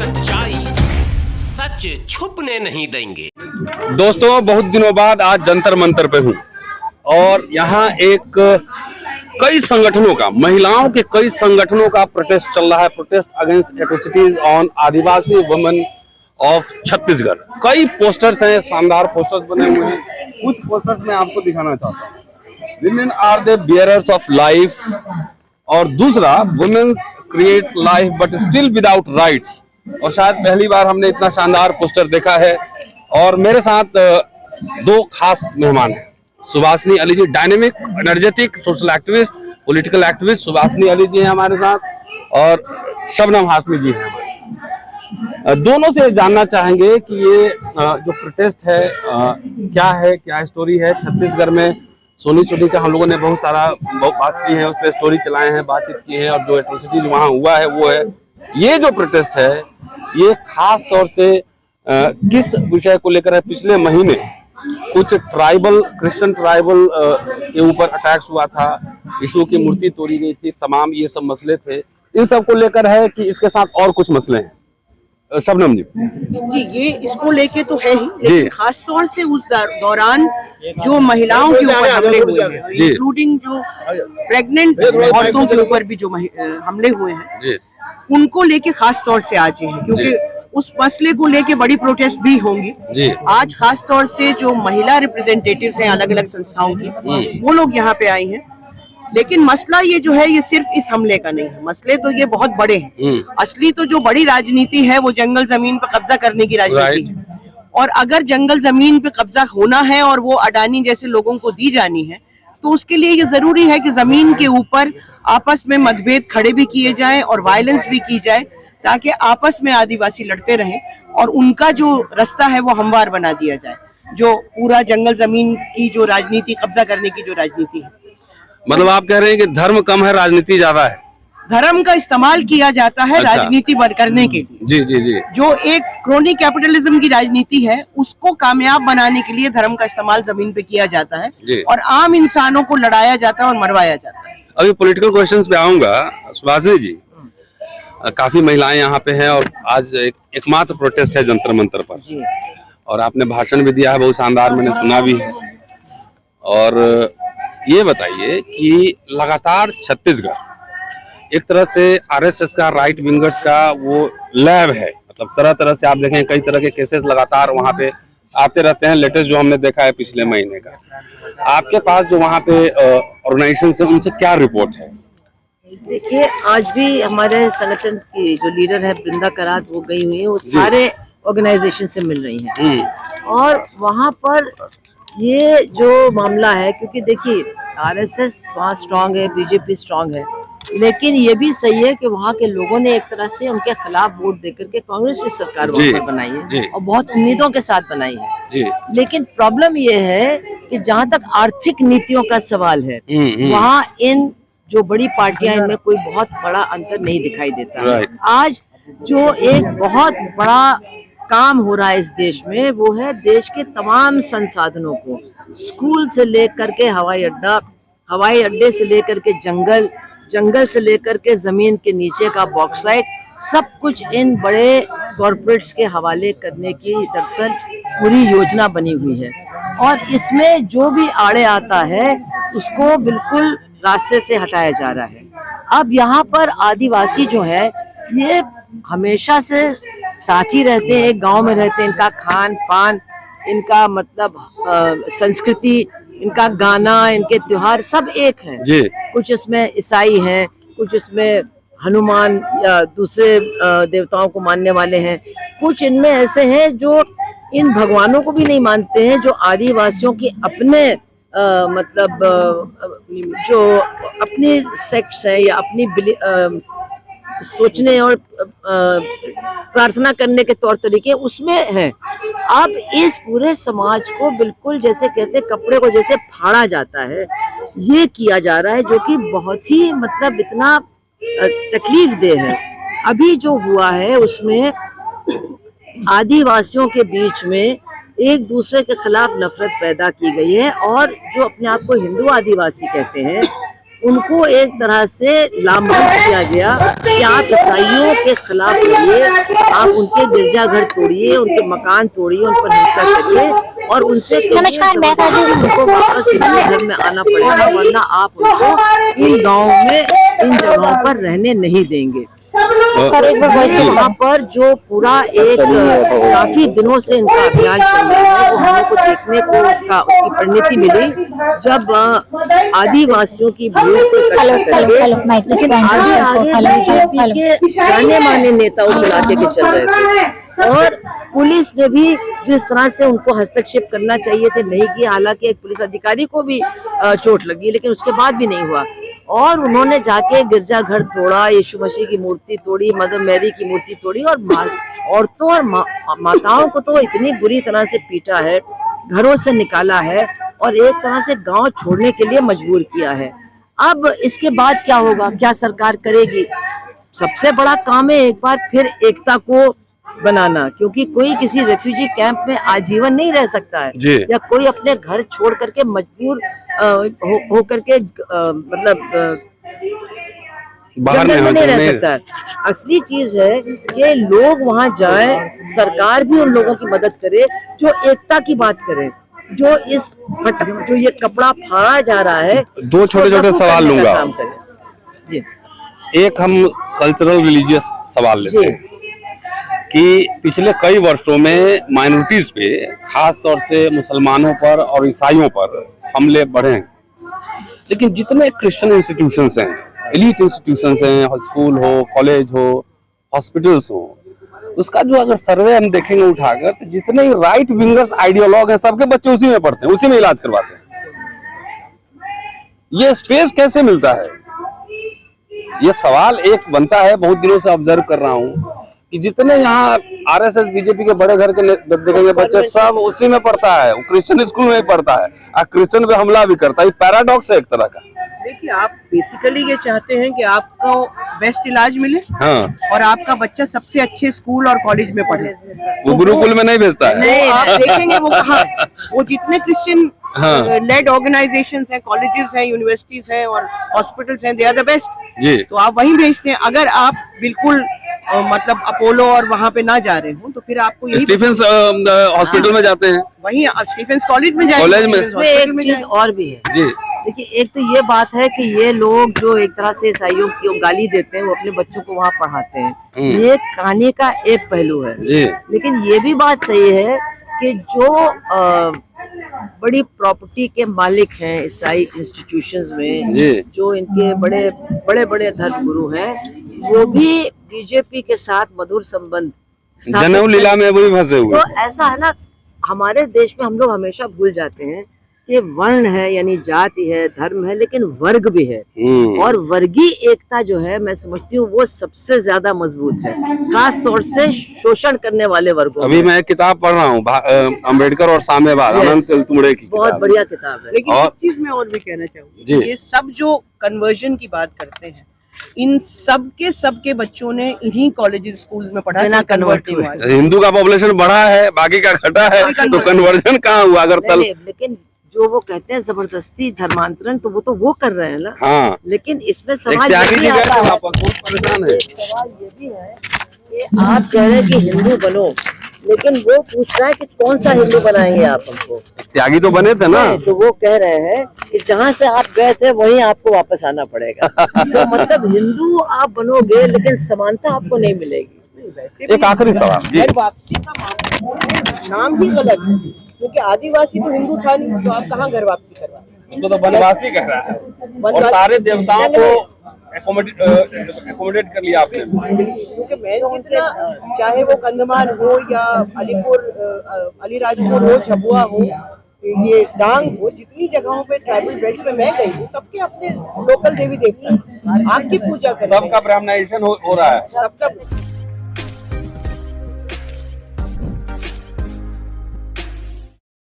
सच्चाई सच छुपने नहीं देंगे। दोस्तों, बहुत दिनों बाद आज जंतर मंतर पे हूँ और यहाँ एक कई संगठनों का, महिलाओं के कई संगठनों का प्रोटेस्ट चल रहा है। Protest against atrocities on Adivasi women of Chhattisgarh. कई पोस्टर्स हैं, शानदार पोस्टर्स बने हुए हैं। कुछ पोस्टर्स मैं आपको दिखाना चाहता हूँ। Women are the bearers of life, और दूसरा women creates life but still without rights. और शायद पहली बार हमने इतना शानदार पोस्टर देखा है। और मेरे साथ दो खास मेहमान हैं। Subhashini Ali ji, dynamic, energetic social activist, political activist Subhashini Ali ji हैं हमारे साथ, और शबनम हाशमी जी हैं हमारे साथ। दोनों से जानना चाहेंगे कि ये जो प्रोटेस्ट है क्या स्टोरी है। छत्तीसगढ़ में सोनी सोनी का हम लोगों ने बहुत बात की है, उस पर स्टोरी चलाए हैं, बातचीत की है, और जो एट्रोसिटीज वहाँ हुआ है वो है। ये जो प्रोटेस्ट है ये खास तौर से किस विषय को लेकर है। पिछले महीने कुछ क्रिश्चियन ट्राइबल के ऊपर अटैक्स हुआ था, यीशु की मूर्ति तोड़ी गई थी, तमाम ये सब मसले थे। इन सब को लेकर है कि इसके साथ और कुछ मसले हैं। शबनम जी, ये इसको लेके तो है ही, लेकिन खास तौर से उस दौरान जो महिलाओं के ऊपर हमले हुए हैं, इंक्लूडिंग जो प्रेग्नेंट औरतों के ऊपर भी जो हमले हुए हैं, उनको लेके खास तौर से आज हैं, क्योंकि उस मसले को लेके बड़ी प्रोटेस्ट भी होंगी। आज खास तौर से जो महिला रिप्रेजेंटेटिव्स हैं अलग अलग संस्थाओं की, वो लोग यहाँ पे आए हैं। लेकिन मसला ये जो है, ये सिर्फ इस हमले का नहीं है, मसले तो ये बहुत बड़े हैं। असली तो जो बड़ी राजनीति है वो जंगल जमीन पर कब्जा करने की राजनीति है। और अगर जंगल जमीन पे कब्जा होना है और वो अडानी जैसे लोगों को दी जानी है, तो उसके लिए ये जरूरी है कि जमीन के ऊपर आपस में मतभेद खड़े भी किए जाएं और वायलेंस भी की जाए, ताकि आपस में आदिवासी लड़ते रहें और उनका जो रास्ता है वो हमवार बना दिया जाए। जो पूरा जंगल जमीन की जो राजनीति, कब्जा करने की जो राजनीति है, मतलब आप कह रहे हैं कि धर्म कम है, राजनीति ज्यादा है। धर्म का इस्तेमाल किया जाता है राजनीति करने के लिए। जी। जो एक क्रोनी कैपिटलिज्म की राजनीति है, उसको कामयाब बनाने के लिए धर्म का इस्तेमाल जमीन पे किया जाता है और आम इंसानों को लड़ाया जाता है और मरवाया जाता है। अभी पॉलिटिकल क्वेश्चंस पे आऊंगा। सुभाषिनी जी, काफी महिलाएं यहाँ पे हैं और आज एकमात्र प्रोटेस्ट है जंतर मंतर पर, और आपने भाषण भी दिया है, बहुत शानदार, मैंने सुना भी है। और ये बताइए कि लगातार छत्तीसगढ़ एक तरह से आरएसएस का, राइट विंगर्स का वो लैब है। मतलब तरह तरह से आप देखें, कई तरह के केसेस लगातार वहाँ पे आते रहते हैं। लेटेस्ट जो हमने देखा है पिछले महीने का, आपके पास जो वहाँ पे ऑर्गेनाइजेशन है, उनसे क्या रिपोर्ट है? देखिए, आज भी हमारे संगठन की जो लीडर है वृंदा करात, वो गई हुई है, वो सारे ऑर्गेनाइजेशन से मिल रही हैं। और वहाँ पर ये जो मामला है, क्योंकि देखिए आरएसएस वहाँ स्ट्रांग है, बीजेपी स्ट्रांग है, लेकिन ये भी सही है कि वहाँ के लोगों ने एक तरह से उनके खिलाफ वोट देकर के कांग्रेस की सरकार वहाँ पर बनाई है और बहुत उम्मीदों के साथ बनाई है। लेकिन प्रॉब्लम ये है कि जहाँ तक आर्थिक नीतियों का सवाल है, वहाँ इन जो बड़ी पार्टियां, इनमें कोई बहुत बड़ा अंतर नहीं दिखाई देता है। आज जो एक बहुत बड़ा काम हो रहा है इस देश में, वो है देश के तमाम संसाधनों को, स्कूल से लेकर के हवाई अड्डा, हवाई अड्डे से लेकर के जंगल, जंगल से लेकर के जमीन के नीचे का बॉक्साइट, सब कुछ इन बड़े कॉरपोरेट्स के हवाले करने की दरअसल पूरी योजना बनी हुई है। और इसमें जो भी आड़े आता है उसको बिल्कुल रास्ते से हटाया जा रहा है। अब यहाँ पर आदिवासी जो है, ये हमेशा से साथ ही रहते हैं, एक गांव में रहते हैं। इनका खान पान, इनका मतलब संस्कृति, इनका गाना, इनके त्योहार सब एक हैं। कुछ इसमें ईसाई हैं, कुछ इसमें हनुमान या दूसरे देवताओं को मानने वाले हैं, कुछ इनमें ऐसे हैं जो इन भगवानों को भी नहीं मानते हैं, जो आदिवासियों की अपने मतलब जो अपनी सेक्ट्स है या अपनी सोचने और प्रार्थना करने के तौर तरीके उसमें हैं। अब इस पूरे समाज को बिल्कुल जैसे कहते कपड़े को जैसे फाड़ा जाता है, ये किया जा रहा है, जो कि बहुत ही मतलब इतना तकलीफ दे है। अभी जो हुआ है उसमें आदिवासियों के बीच में एक दूसरे के खिलाफ नफरत पैदा की गई है, और जो अपने आप को हिंदू आदिवासी कहते हैं उनको एक तरह से लामबंद किया गया कि आप ईसाइयों के खिलाफ लड़िए, आप उनके गिरजाघर तोड़िए, उनके मकान तोड़िए, उन पर हिंसा करिए और उनसे उनको वापस हिंदू धर्म में आना पड़ेगा, वरना आप उनको इन गाँव में इन जगहों पर रहने नहीं देंगे। वहाँ पर जो पूरा एक काफी दिनों से इनका अभियान चल रहा है, वो हमें को देखने को उसकी परिणति मिली जब आदिवासियों की भीड़ को इकट्ठा करके, लेकिन आगे आगे बीजेपी के जाने माने नेता उस इलाके के चल रहे थे और पुलिस ने भी जिस तरह से उनको हस्तक्षेप करना चाहिए थे नहीं किया। हालांकि एक पुलिस अधिकारी को भी चोट लगी, लेकिन उसके बाद भी नहीं हुआ और उन्होंने जाके गिरजाघर तोड़ा, यीशु मसीह की मूर्ति तोड़ी, मदर मैरी की मूर्ति तोड़ी और औरतों और माताओं को तो इतनी बुरी तरह से पीटा है, घरों से निकाला है और एक तरह से गांव छोड़ने के लिए मजबूर किया है। अब इसके बाद क्या होगा, क्या सरकार करेगी? सबसे बड़ा काम है एक बार फिर एकता को बनाना, क्योंकि कोई किसी रेफ्यूजी कैंप में आजीवन नहीं रह सकता है या कोई अपने घर छोड़ करके मजबूर हो करके मतलब बाहर नहीं रह सकता है। असली चीज है कि लोग वहां जाएं, सरकार भी उन लोगों की मदद करे जो एकता की बात करे, जो ये कपड़ा फाड़ा जा रहा है। दो छोटे छोटे सवाल लूंगा जी। एक हम कल्चरल रिलीजियस सवाल लेते हैं कि पिछले कई वर्षों में माइनॉरिटीज पे, खास तौर से मुसलमानों पर और ईसाइयों पर हमले बढ़े हैं, लेकिन जितने क्रिश्चियन इंस्टीट्यूशंस हैं, एलीट इंस्टीट्यूशंस हैं, स्कूल हो, कॉलेज हो, हॉस्पिटल्स हो, उसका जो अगर सर्वे हम देखेंगे उठाकर, तो जितने राइट विंगर्स आइडियोलॉग हैं सबके बच्चे उसी में पढ़ते हैं, उसी में इलाज करवाते हैं। ये स्पेस कैसे मिलता है? ये सवाल एक बनता है। बहुत दिनों से ऑब्जर्व कर रहा हूँ कि जितने यहाँ आरएसएस बीजेपी के बड़े घर के देखेंगे बच्चे सब उसी में पढ़ता है, वो क्रिश्चियन स्कूल में ही पढ़ता है और क्रिश्चियन पे हमला भी करता है। ये पैराडॉक्स है एक तरह का। देखिए, आप बेसिकली ये चाहते हैं कि आपको बेस्ट इलाज मिले और आपका बच्चा सबसे अच्छे स्कूल और कॉलेज में पढ़े। वो गुरुकुल में नहीं भेजता है। नहीं, आप देखेंगे वो कहाँ, वो जितने क्रिश्चियन लेड ऑर्गेनाइजेशंस हैं, कॉलेजेस हैं, यूनिवर्सिटीज हैं और हॉस्पिटल्स हैं, दे आर द बेस्ट, तो आप वहीं भेजते हैं। अगर आप बिल्कुल मतलब अपोलो और वहाँ पे ना जा रहे हो तो फिर आपको स्टीफेंस हॉस्पिटल में जाते हैं, वहीं आप स्टीफेंस कॉलेज में जाएंगे। कॉलेज में एक चीज और भी है जी। देखिए, एक तो ये बात है कि ये लोग जो एक तरह से ईसाइयों की गाली देते हैं, वो अपने बच्चों को वहाँ पढ़ाते हैं, ये कहानी का एक पहलू है जी। लेकिन ये भी बात सही है कि जो बड़ी प्रॉपर्टी के मालिक हैं ईसाई इंस्टीट्यूशंस में, जो इनके बड़े बड़े धर्म गुरु हैं, वो भी बीजेपी के साथ मधुर संबंध जनेऊ लीला में भी फंसे हुए। तो ऐसा है ना, हमारे देश में हम लोग हमेशा भूल जाते हैं कि वर्ण है, यानी जाति है, धर्म है, लेकिन वर्ग भी है और वर्गीय एकता जो है, मैं समझती हूँ वो सबसे ज्यादा मजबूत है, खास तौर से शोषण करने वाले वर्गों। अभी मैं एक किताब पढ़ रहा हूँ, अम्बेडकर और साम्यवाद, अनंत तेलतुंबड़े की, बहुत बढ़िया किताब है। लेकिन एक चीज मैं और भी कहना चाहूंगी, ये सब जो कन्वर्जन की बात करते हैं, इन सबके बच्चों ने इन्हीं कॉलेजेस स्कूल में पढ़ा, ना कन्वर्ट हुआ। हिंदू का पॉपुलेशन बढ़ा है, बाकी का घटा है, तो कन्वर्जन कहाँ हुआ? अगर लेकिन जो वो कहते हैं जबरदस्ती धर्मांतरण, तो वो कर रहे हैं ना। हाँ। लेकिन इसमें सवाल ये भी आता है, सवाल ये भी है कि आप कह रहे हैं कि हिंदू बनो, लेकिन वो पूछ रहा है कि कौन सा हिंदू बनाएंगे आप हमको? त्यागी तो बने थे ना। तो वो कह रहे हैं कि जहाँ से आप गए थे वहीं आपको वापस आना पड़ेगा। तो मतलब हिंदू आप बनोगे, लेकिन समानता आपको नहीं मिलेगी। एक आखिरी सवाल, घर वापसी का नाम ही गलत है, क्योंकि आदिवासी तो हिंदू था नहीं, तो आप कहाँ घर वापसी करवा? उसको तो वनवासी कह रहा है और सारे देवताओं को एकोमोडेट कर लिया आपने। क्योंकि मैं जितना, चाहे वो कंधमाल हो या अलीराजपुर हो, झबुआ हो, ये डांग हो, जितनी जगहों पे ट्राइबल बेल्ट पे मैं गई हूँ, सबके अपने लोकल देवी देवता, आग की पूजा कर, सबका ब्राह्मणाइजेशन हो रहा है, सबका।